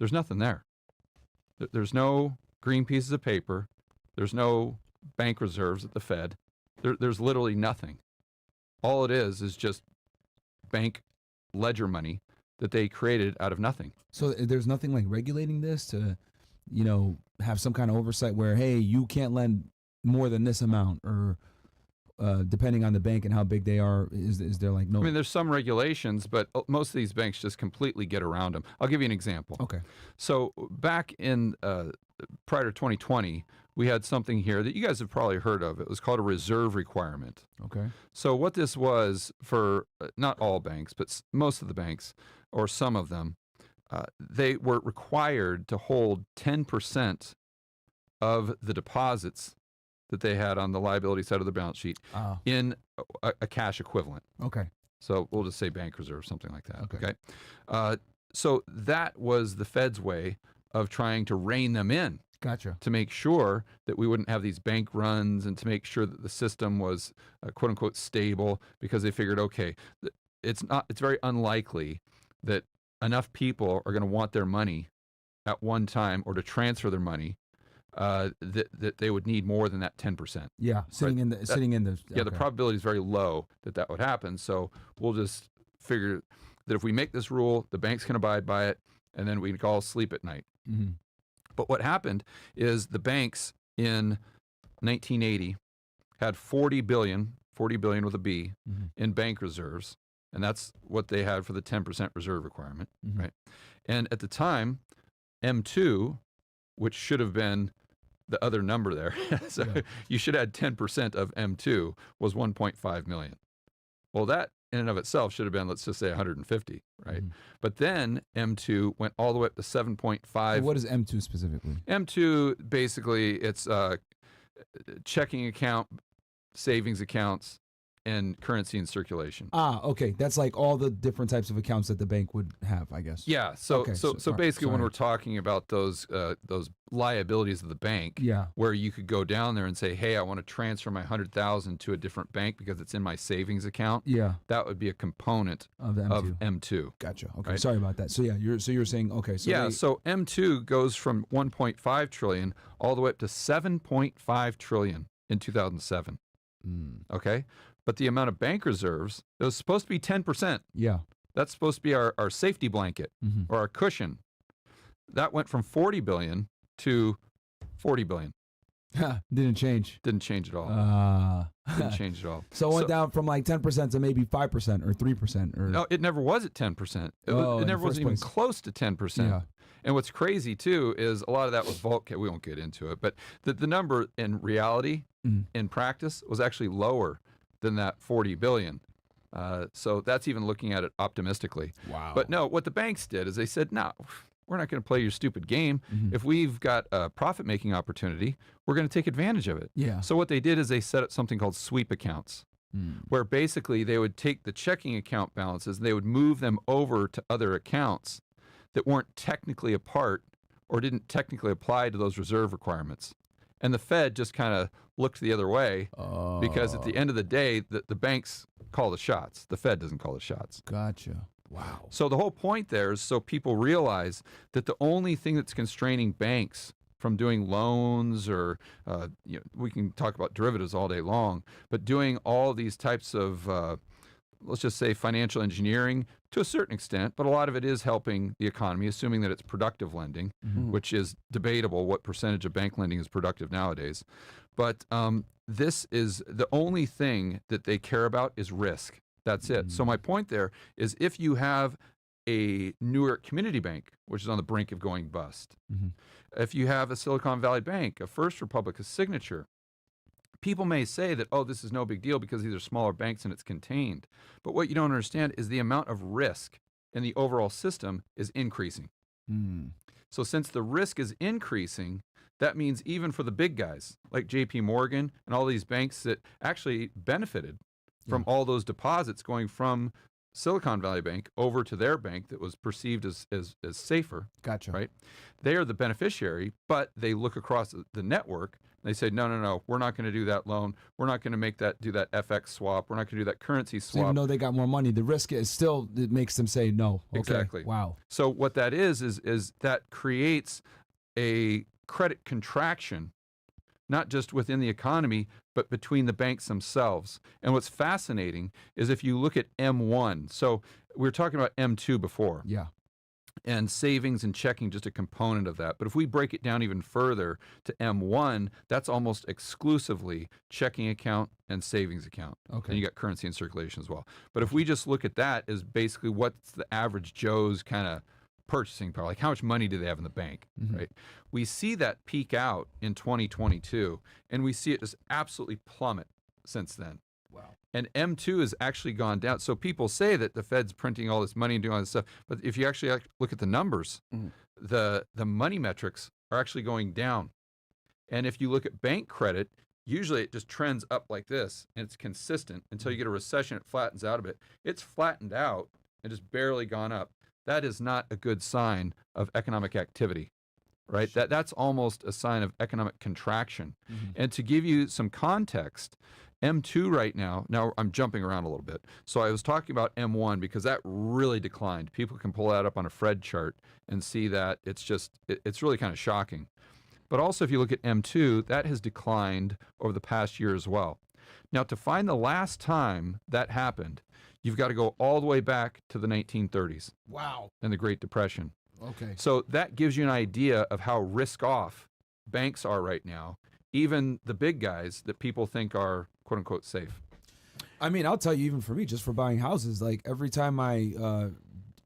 There's nothing there. There's no green pieces of paper. There's no bank reserves at the Fed. There's literally nothing. All it is just bank ledger money that they created out of nothing. So there's nothing like regulating this to, have some kind of oversight where, hey, you can't lend more than this amount, or depending on the bank and how big they are, is there like no? I mean, there's some regulations, but most of these banks just completely get around them. I'll give you an example. Okay. So back in prior to 2020, we had something here that you guys have probably heard of. It was called a reserve requirement. Okay. So what this was for not all banks, but most of the banks, or some of them, they were required to hold 10% of the deposits that they had on the liability side of the balance sheet in a cash equivalent. Okay. So we'll just say bank reserve, something like that. Okay. So that was the Fed's way of trying to rein them in. Gotcha. To make sure that we wouldn't have these bank runs, and to make sure that the system was quote unquote stable, because they figured, okay, it's very unlikely that enough people are going to want their money at one time, or to transfer their money, that they would need more than that 10%. Yeah, sitting in the. Yeah, the probability is very low that would happen. So we'll just figure that if we make this rule, the banks can abide by it, and then we can all sleep at night. Mm-hmm. But what happened is the banks in 1980 had 40 billion with a B, mm-hmm. in bank reserves, and that's what they had for the 10% reserve requirement, mm-hmm. right? And at the time, M2, which should have been the other number there, so you should add 10% of M2, was 1.5 million. Well, that in and of itself should have been, let's just say, 150, right? Mm-hmm. But then M2 went all the way up to 7.5. So what is M2 specifically? M2, basically, it's checking account, savings accounts, and currency in circulation. Okay. That's like all the different types of accounts that the bank would have, I guess. Yeah. So basically, when we're talking about those liabilities of the bank, where you could go down there and say, hey, I want to transfer my 100,000 to a different bank because it's in my savings account. Yeah. That would be a component of M2. Gotcha. Okay. Right? Sorry about that. So you're saying, okay. So so M2 goes from 1.5 trillion all the way up to 7.5 trillion in 2007. Okay. But the amount of bank reserves, it was supposed to be 10%. Yeah. That's supposed to be our safety blanket, mm-hmm. or our cushion. That went from 40 billion to 40 billion. Didn't change. Didn't change at all. Didn't change at all. So it went down from like 10% to maybe 5% or 3%. Or no, it never was at 10%. It never was even close to 10%. Yeah. And what's crazy, too, is a lot of that was we won't get into it, but the number in reality, in practice, was actually lower than that 40 billion. So that's even looking at it optimistically. Wow. But no, what the banks did is they said, no, we're not going to play your stupid game. Mm-hmm. If we've got a profit-making opportunity, we're going to take advantage of it. Yeah. So what they did is they set up something called sweep accounts, where basically they would take the checking account balances and they would move them over to other accounts that weren't technically a part, or didn't technically apply to those reserve requirements. And the Fed just kind of looked the other way, because at the end of the day, the banks call the shots. The Fed doesn't call the shots. Gotcha. Wow. So the whole point there is so people realize that the only thing that's constraining banks from doing loans, or we can talk about derivatives all day long, but doing all these types of, let's just say, financial engineering to a certain extent, but a lot of it is helping the economy, assuming that it's productive lending, mm-hmm. which is debatable what percentage of bank lending is productive nowadays. But this is the only thing that they care about is risk. That's it. So my point there is, if you have a Newark Community Bank, which is on the brink of going bust, mm-hmm. if you have a Silicon Valley Bank, a First Republic, a Signature, people may say that, oh, this is no big deal because these are smaller banks and it's contained. But what you don't understand is the amount of risk in the overall system is increasing. So since the risk is increasing, that means even for the big guys like JP Morgan and all these banks that actually benefited from all those deposits going from Silicon Valley Bank over to their bank that was perceived as safer. Gotcha. Right? They are the beneficiary, but they look across the network They say, no, no, no, we're not going to do that loan. We're not going to do that FX swap. We're not going to do that currency So even swap. though they got more money, the risk is still, it makes them say no. Okay. Exactly. Wow. So what that is that creates a credit contraction, not just within the economy, but between the banks themselves. And what's fascinating is if you look at M1, so we were talking about M2 before, Yeah. and savings and checking just a component of that. But if we break it down even further to M1, that's almost exclusively checking account and savings account. Okay. And you got currency in circulation as well. But if we just look at that as basically what's the average Joe's kind of purchasing power, like how much money do they have in the bank, right? We see that peak out in 2022, and we see it just absolutely plummet since then. Wow. And M2 has actually gone down. So people say that the Fed's printing all this money and doing all this stuff, but if you actually look at the numbers, the money metrics are actually going down. And if you look at bank credit, usually it just trends up like this, and it's consistent until you get a recession. It flattens out a bit. It's flattened out and just barely gone up. That is not a good sign of economic activity, right? That's almost a sign of economic contraction. And to give you some context, M2 right now I'm jumping around a little bit. So I was talking about M1 because that really declined. People can pull that up on a Fred chart and see that it's really kind of shocking. But also if you look at M2, that has declined over the past year as well. Now to find the last time that happened, you've got to go all the way back to the 1930s. Wow. And the Great Depression. Okay. So that gives you an idea of how risk off banks are right now, even the big guys that people think are quote unquote safe. I mean, I'll tell you, even for me, just for buying houses, like every time I,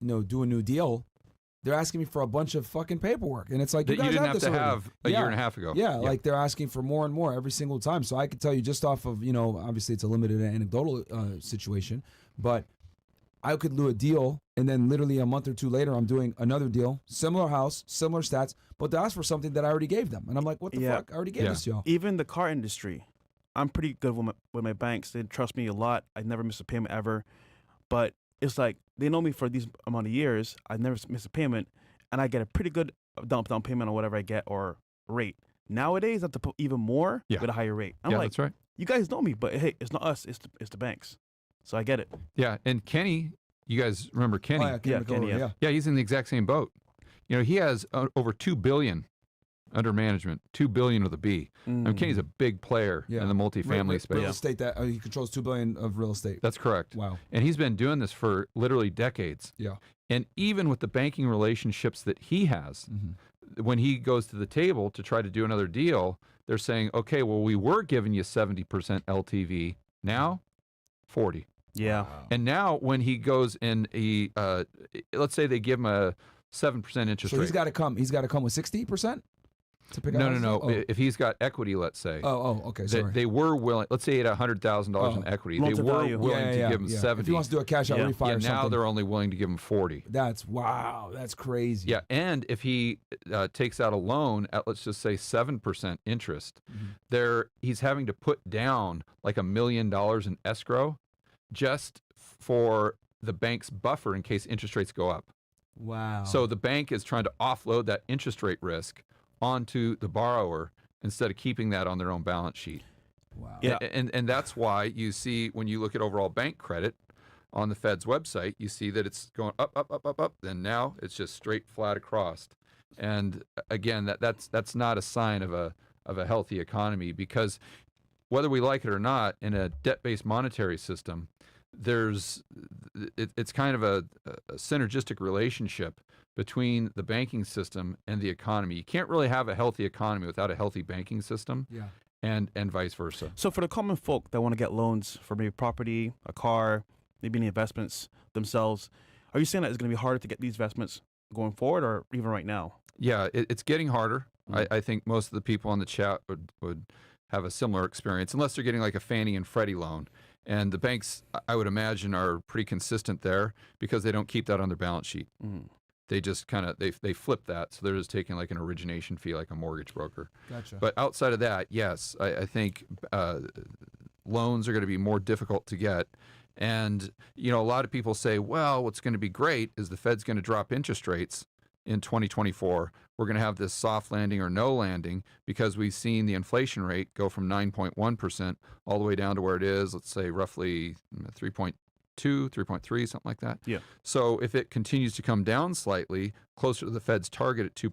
do a new deal, they're asking me for a bunch of fucking paperwork, and it's like That you guys you didn't have this to already. have a year and a half ago. Yeah, like they're asking for more and more every single time. So I could tell you just off of, obviously it's a limited anecdotal situation, but I could do a deal, and then literally a month or two later, I'm doing another deal, similar house, similar stats, but they ask for something that I already gave them, and I'm like, what the fuck? I already gave this to y'all. Even the car industry, I'm pretty good with my banks. They trust me a lot. I never miss a payment ever. But it's like they know me for these amount of years. I never miss a payment, and I get a pretty good down payment on whatever I get or rate. Nowadays, I have to put even more with a higher rate. I'm like, that's right. You guys know me, but hey, it's not us. It's the banks. So I get it. Yeah, and Kenny, you guys remember Kenny? Oh, yeah, Kenny, yeah. Yeah, he's in the exact same boat. He has over $2 billion under management, $2 billion with a B. I mean, Kenny's a big player in the multifamily space. Real estate, that he controls $2 billion of real estate. That's correct. Wow. And he's been doing this for literally decades. Yeah. And even with the banking relationships that he has, when he goes to the table to try to do another deal, they're saying, okay, well, we were giving you 70% LTV. Now, 40. Yeah. Wow. And now when he goes and he, let's say they give him a 7% interest So rate. he's got to come with 60% to pick up. No. Oh. If he's got equity, let's say. Okay. Sorry. They were willing, let's say he had $100,000 in equity. Loan They to were value. willing to give him 70. If he wants to do a cash out refi or something. Now they're only willing to give him 40. That's crazy. Yeah, and if he takes out a loan at, let's just say 7% interest, he's having to put down like $1 million in escrow just for the bank's buffer in case interest rates go up. Wow. So the bank is trying to offload that interest rate risk onto the borrower instead of keeping that on their own balance sheet. Wow. Yeah. And that's why you see when you look at overall bank credit on the Fed's website, you see that it's going up. Then now it's just straight flat across. And again, that's not a sign of a healthy economy, because whether we like it or not, in a debt-based monetary system, it's kind of a synergistic relationship between the banking system and the economy. You can't really have a healthy economy without a healthy banking system. Yeah. And vice versa. So for the common folk that want to get loans for maybe property, a car, maybe any investments themselves, are you saying that it's going to be harder to get these investments going forward, or even right now? Yeah, it's getting harder. I think most of the people on the chat would have a similar experience, unless they're getting like a Fannie and Freddie loan. And the banks, I would imagine, are pretty consistent there because they don't keep that on their balance sheet. They just kind of, they flip that. So they're just taking like an origination fee like a mortgage broker. Gotcha. But outside of that, yes, I think loans are going to be more difficult to get. And, a lot of people say, well, what's going to be great is the Fed's going to drop interest rates in 2024 we're going to have this soft landing or no landing because we've seen the inflation rate go from 9.1% all the way down to where it is, let's say roughly 3.2, 3.3, something like that. Yeah. So if it continues to come down slightly, closer to the Fed's target at